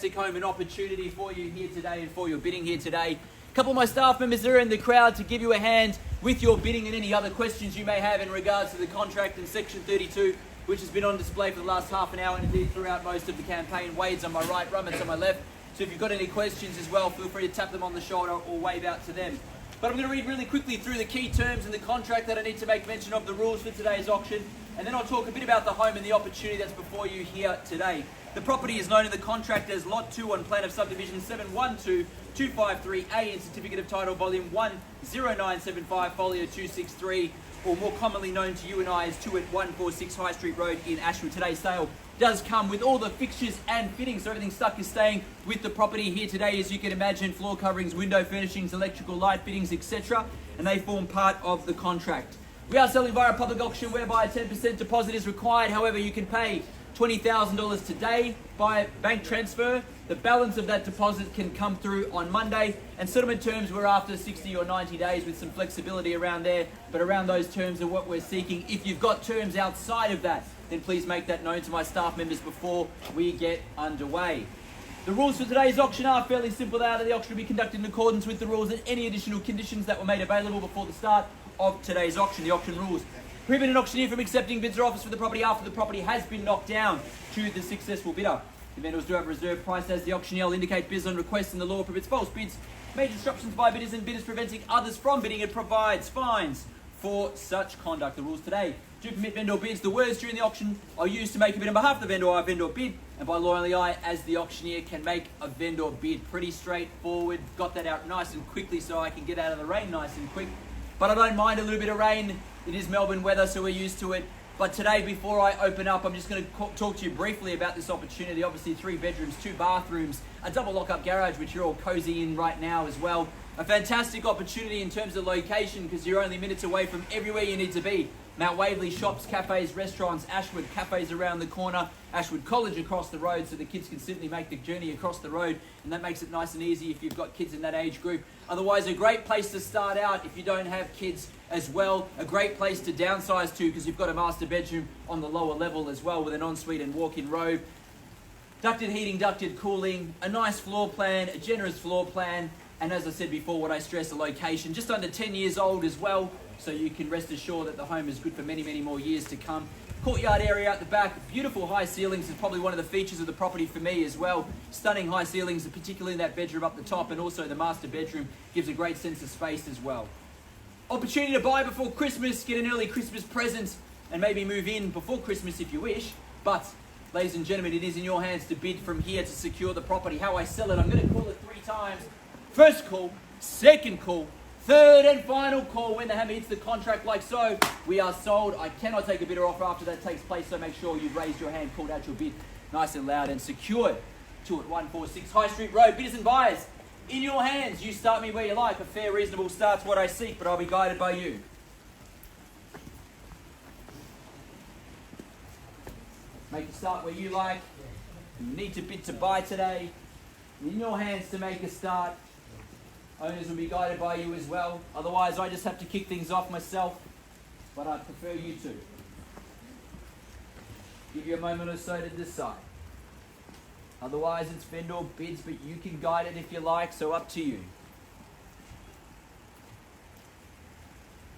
Home an opportunity for you here today and for your bidding here today. A couple of my staff members are in the crowd to give you a hand with your bidding and any other questions you may have in regards to the contract in Section 32, which has been on display for the last half an hour and indeed throughout most of the campaign. Wade's on my right, Rahmat's on my left. So if you've got any questions as well, feel free to tap them on the shoulder or wave out to them. But I'm going to read really quickly through the key terms in the contract that I need to make mention of, the rules for today's auction, and then I'll talk a bit about the home and the opportunity that's before you here today. The property is known in the contract as Lot 2 on Plan of Subdivision 712253A in Certificate of Title Volume 10975 Folio 263, or more commonly known to you and I as 2 at 146 High Street Road in Ashwood. Today's sale does come with all the fixtures and fittings, so everything stuck is staying with the property here today, as you can imagine: floor coverings, window furnishings, electrical light fittings, etc., and they form part of the contract. We are selling via a public auction whereby a 10% deposit is required. However, you can pay $20,000 today by bank transfer. The balance of that deposit can come through on Monday, and settlement terms were after 60 or 90 days with some flexibility around there, but around those terms are what we're seeking. If you've got terms outside of that, then please make that known to my staff members before we get underway. The rules for today's auction are fairly simple. The auction will be conducted in accordance with the rules and any additional conditions that were made available before the start of today's auction. The auction rules prohibit an auctioneer from accepting bids or offers for the property after the property has been knocked down to the successful bidder. The vendors do have a reserve price, as the auctioneer will indicate bids on request, and the law prohibits false bids, made instructions by bidders and bidders preventing others from bidding, and provides fines for such conduct. The rules today do permit vendor bids. The words during the auction are used to make a bid on behalf of the vendor. I vendor bid, and by law only I, as the auctioneer, can make a vendor bid. Pretty straightforward. Got that out nice and quickly so I can get out of the rain nice and quick. But I don't mind a little bit of rain. It is Melbourne weather, so we're used to it. But today, before I open up, I'm just going to talk to you briefly about this opportunity. Obviously, 3 bedrooms, 2 bathrooms, a double lock-up garage, which you're all cozy in right now as well. A fantastic opportunity in terms of location, because you're only minutes away from everywhere you need to be. Mount Waverley, shops, cafes, restaurants, Ashwood cafes around the corner, Ashwood College across the road, so the kids can simply make the journey across the road, and that makes it nice and easy if you've got kids in that age group. Otherwise, a great place to start out if you don't have kids as well. A great place to downsize to, because you've got a master bedroom on the lower level as well with an ensuite and walk-in robe. Ducted heating, ducted cooling, a nice floor plan, a generous floor plan, and as I said before, what I stress, the location, just under 10 years old as well, so you can rest assured that the home is good for many, many more years to come. Courtyard area at the back, beautiful high ceilings is probably one of the features of the property for me as well. Stunning high ceilings, particularly in that bedroom up the top, and also the master bedroom gives a great sense of space as well. Opportunity to buy before Christmas, get an early Christmas present, and maybe move in before Christmas if you wish. But, ladies and gentlemen, it is in your hands to bid from here to secure the property. How I sell it, I'm going to call it 3 times. First call, second call, third and final call. When the hammer hits the contract like so, we are sold. I cannot take a bidder offer after that takes place, so make sure you've raised your hand, called out your bid nice and loud, and secured 2 at 146 High Street Road. Bidders and buyers, in your hands. You start me where you like. A fair, reasonable start's what I seek, but I'll be guided by you. Make a start where you like. You need to bid to buy today. In your hands to make a start. Owners will be guided by you as well. Otherwise, I just have to kick things off myself, but I prefer you to. Give you a moment or so to decide. Otherwise, it's vendor bids, but you can guide it if you like, so up to you.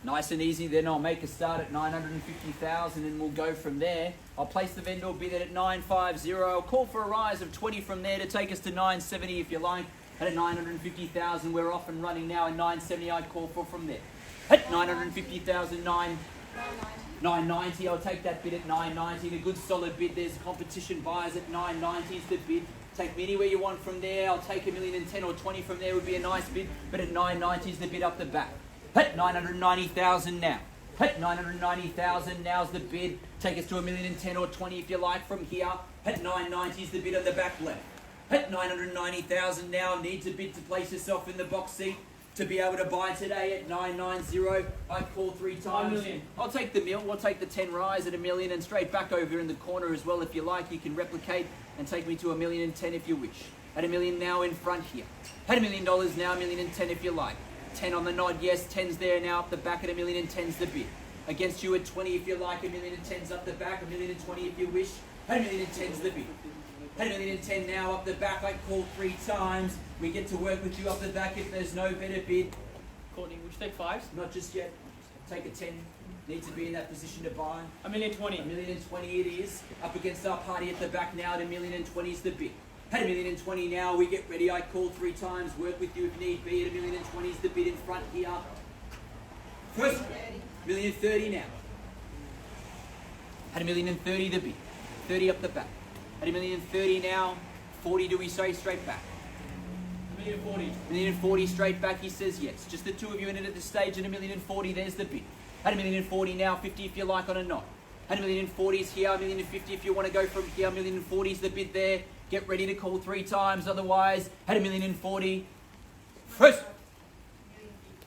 Nice and easy, then I'll make a start at 950,000 and we'll go from there. I'll place the vendor bid at 950. I'll call for a rise of 20 from there to take us to 970 if you like. At 950,000, we're off and running now, and 970 I'd call for from there. At 950,000, 990, I'll take that bid at 990. A good solid bid. There's competition buyers at 990 is the bid. Take me anywhere you want from there. I'll take 1,010,000 or 20 from there would be a nice bid, but at 990 is the bid up the back. At 990,000 now. At 990,000, now's the bid. Take us to 1,010,000 or 20 if you like from here. At 990 is the bid on the back left. At 990,000 now, need to bid to place yourself in the box seat to be able to buy today at 990. I call 3 times. I'll take the mil, we'll take the 10 rise at $1 million, and straight back over in the corner as well if you like. You can replicate and take me to 1,010,000 if you wish. At $1 million now in front here. At $1 million now, 1,010,000 if you like. 10 on the nod, yes, 10's there now up the back at 1,010,000's the bid. Against you at 20 if you like, 1,010,000's up the back, 1,020,000 if you wish. At 1,010,000's the bid. Had $1,010,000 now up the back. I call 3 times. We get to work with you up the back if there's no better bid. Courtney, would you take 5s? Not just yet. Take a 10. Need to be in that position to buy. $1,020,000. $1,020,000 it is. Up against our party at the back now at $1,020,000 is the bid. Had $1,020,000 now. We get ready. I call 3 times. Work with you if need be. At $1,020,000 is the bid in front here. First, $1,030,000 now. Had $1,030,000 the bid. 30 up the back. Had $1,030,000 now. 40 do we say straight back? $1,040,000. $1,040,000 straight back, he says yes. Just the two of you in it at this stage at $1,040,000, there's the bid. Had $1,040,000 now, 50 if you like on a knot. Had $1,040,000 is here, $1,050,000 if you want to go from here, $1,040,000 is the bid there. Get ready to call 3 times, otherwise, had $1,040,000. First,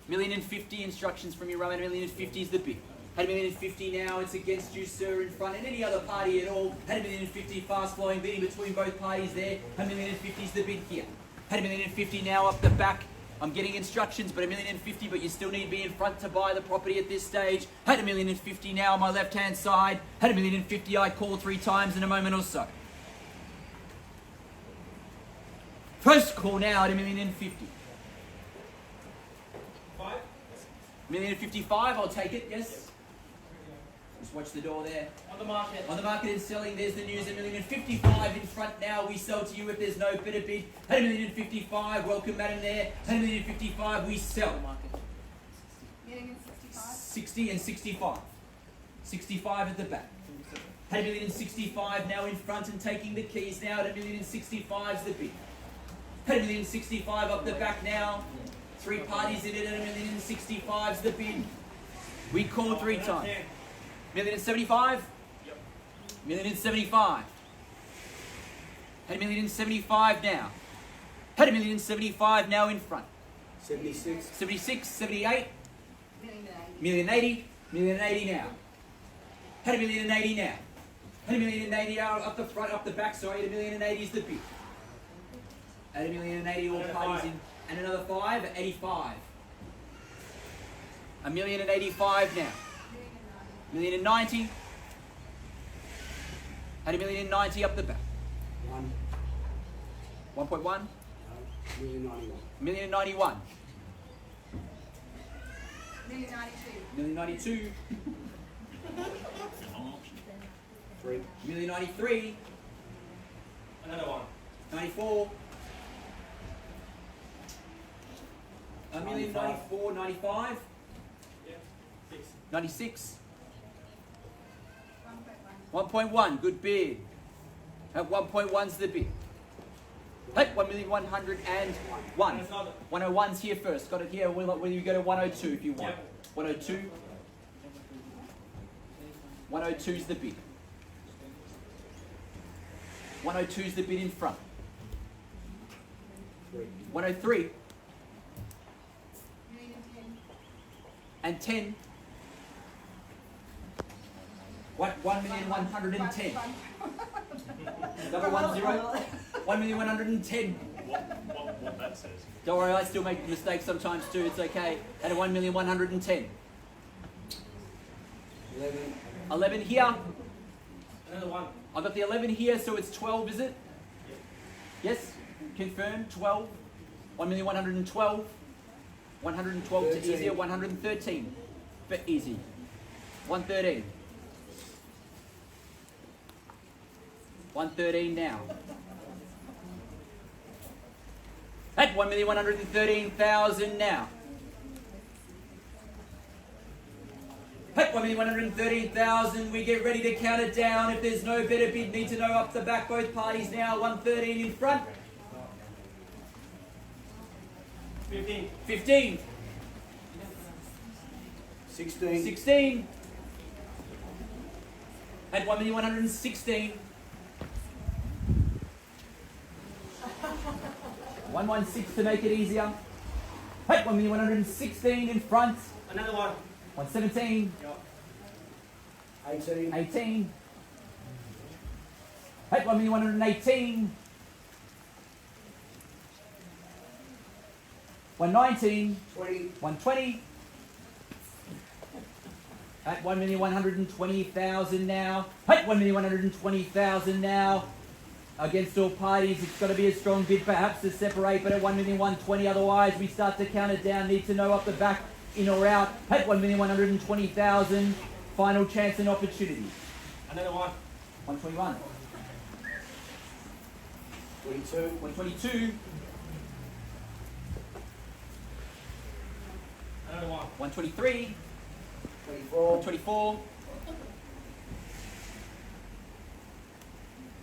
$1,050,000 instructions from your Rahmat, $1,050,000 is the bid. Had $1,050,000 now, it's against you, sir, in front, and any other party at all. Had $1,050,000 fast flowing bidding between both parties there. Had $1,050,000 is the bid here. Had $1,050,000 now up the back. I'm getting instructions, but $1,050,000, but you still need to be in front to buy the property at this stage. Had $1,050,000 now on my left-hand side. Had $1,050,000, I call 3 times in a moment or so. First call now at $1,050,000. 5? $1,055,000, I'll take it, yes? Just watch the door there. On the market. On the market and selling, there's the news, $1,055,000 in front now. We sell to you if there's no better bid. Had $1,055,000, welcome madam there. Had $1,055,000, we sell. $1,065,000. 60 and 65. 65 at the back. Had $1,065,000 now in front and taking the keys now at $1,065,000 is the bid. Had $1,065,000 up the back now. 3 parties in it at $1,065,000 is the bid. We call 3 times. $1,075,000? Yep. $1,075,000. Had $1,075,000 now. Had $1,075,000 now in front. 76. 76, 78, $1,080,000. $1,080,000 now. Had $1,080,000 now. Had $1,080,000 up the front, up the back, sorry, at $1,080,000 is the bid. At $1,080,000 all parties in. And another 5 at 85. $1,085,000 now. $1,090,000. Had $1,090,000 up the back. 1. 1.1. $1,091. $1,091,000. $1,092,000. $1,092,000. 3. $1,093,000. Another one. 94. $1,094,000. 95. Yeah. 6. 96. 1.1, good bid. At 1.1's the bid. Hey, 1,101,000. 101's here first. Got it here. Will you go to 102 if you want? Yep. 102. 102's the bid. 102's the bid in front. 3. 103 $1,010,000. and 10. What? 1,110,000. Double 10. 1,110,000. What that says. Don't worry, I still make mistakes sometimes too. It's okay. At a 1,110,000. 11. 11 here. Another one. I've got the 11 here, so it's 12, is it? Yes? Confirm. 12. 1,112,000. 112 to 13. easier. 113. But easy. 113. 113 now. At 1,113,000 now. At 1,113,000, we get ready to count it down. If there's no better bid, need to know up the back, both parties now. 113 in front. 15. 15. 16. 16. At 1,116,000. 116 to make it easier. Hey, 1,116 in front. Another one. 117. 18. 18. Hey, 1,118. 119. 20. 120. At 1,120,000 now. Hey, 1,120,000 now. Against all parties, it's got to be a strong bid perhaps to separate, but at 1,120,000, otherwise we start to count it down. Need to know up the back, in or out, at 1,120,000. Final chance and opportunity. Another one. 121. 22. 122. Another one. 123. 24. 124.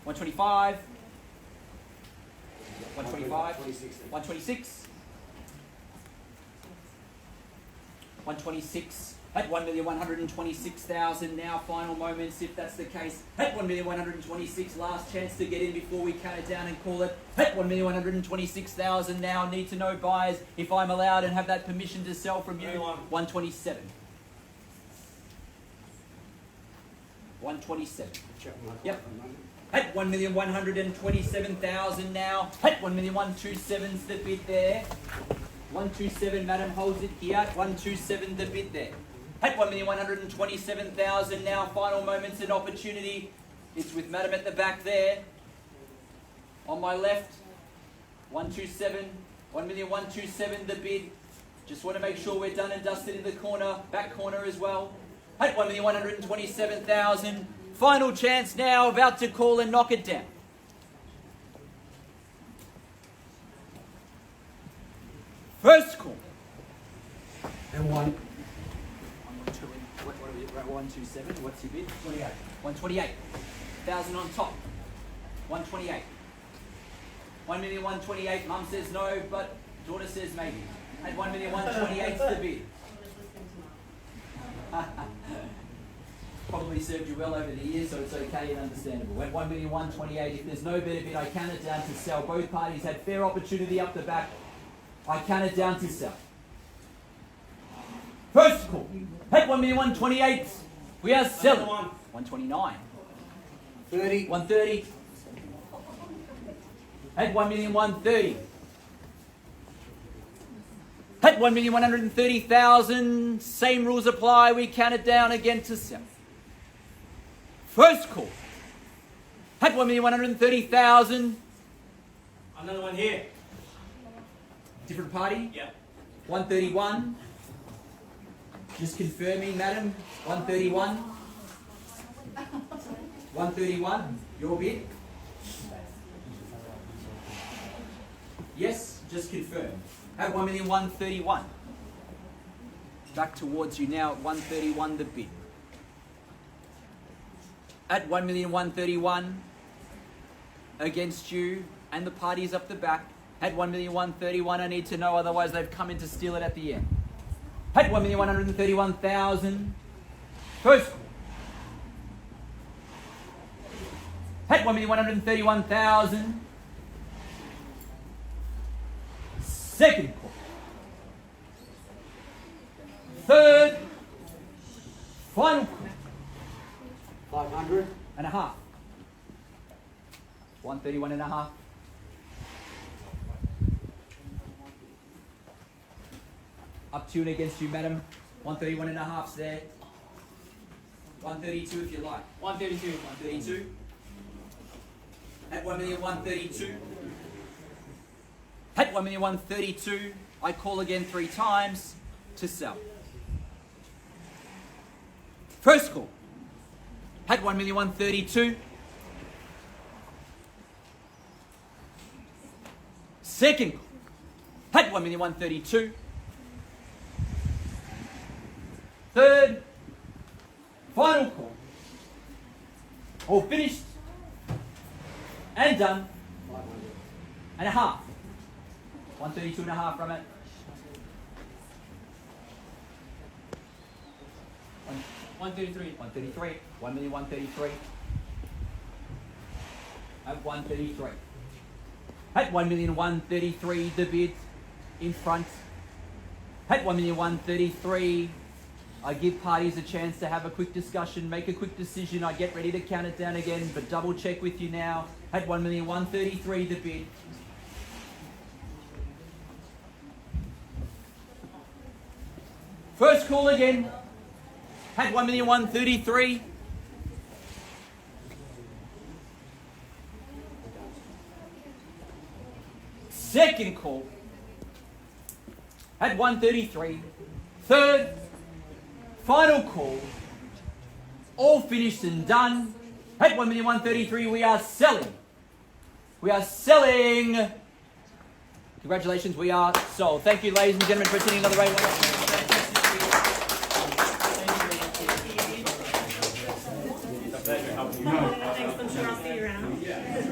125. 125. 126. 126 at 1,126,000 now. Final moments, if that's the case. At 1,126,000, last chance to get in before we count it down and call it. At 1,126,000 now. Need to know buyers if I'm allowed and have that permission to sell from you. 127. 127. Yep. At 1,127,000 now. At 1,127,000's the bid there. 127, madam holds it here. 127, the bid there. At 1,127,000 now. Final moments and opportunity. It's with madam at the back there. On my left. 127. 1,127,000 the bid. Just want to make sure we're done and dusted in the corner. Back corner as well. At 1,127,000. Final chance now. About to call and knock it down. First call. And 1. 127. What's your bid? 28. 128,000 on top. 128. 1,128,000. Mum says no, but daughter says maybe. At 1,128,000's the bid. Probably served you well over the years, so it's okay and understandable. At 1,128,000, if there's no better bid, I count it down to sell. Both parties had fair opportunity up the back. I count it down to sell. First call. At 1,128,000, we are selling. 129. 30. 130. At 1,130,000. At 1,130,000, same rules apply. We count it down again to sell. First call. At 1,130,000. Another one here. Different party. Yep. 131. Just confirming, madam. 131. 131. Your bid. Yes, just confirm. At 1,131,000. Back towards you now at 131 the bid. At 1,131,000 against you and the parties up the back. At 1,131,000, I need to know, otherwise they've come in to steal it at the end. At 1,131,000. First call. At 1,131,000. Second call. Third. Final call. 500. And a half. 131 and a half. Up to and against you, madam. 131 and a half's there. 132 if you like. 132. 132. At 1,132,000. At 1,132,000, I call again 3 times to sell. First call. At 1,132,000. Second call. At 1,132,000. Third. Final call. All finished. And done. 500. And a half. 132 and a half from it. 133. 133. 1,133,000. At 133. At 1,133,000, the bid in front. At 1,133,000, I give parties a chance to have a quick discussion, make a quick decision. I get ready to count it down again, but double check with you now. At 1,133,000, the bid. First call again. At 1,133,000. Second call at 133. Third, final call. All finished and done. At 1,133,000, we are selling. We are selling. Congratulations, we are sold. Thank you, ladies and gentlemen, for attending another raid. Thanks, I'm sure I'll see you around.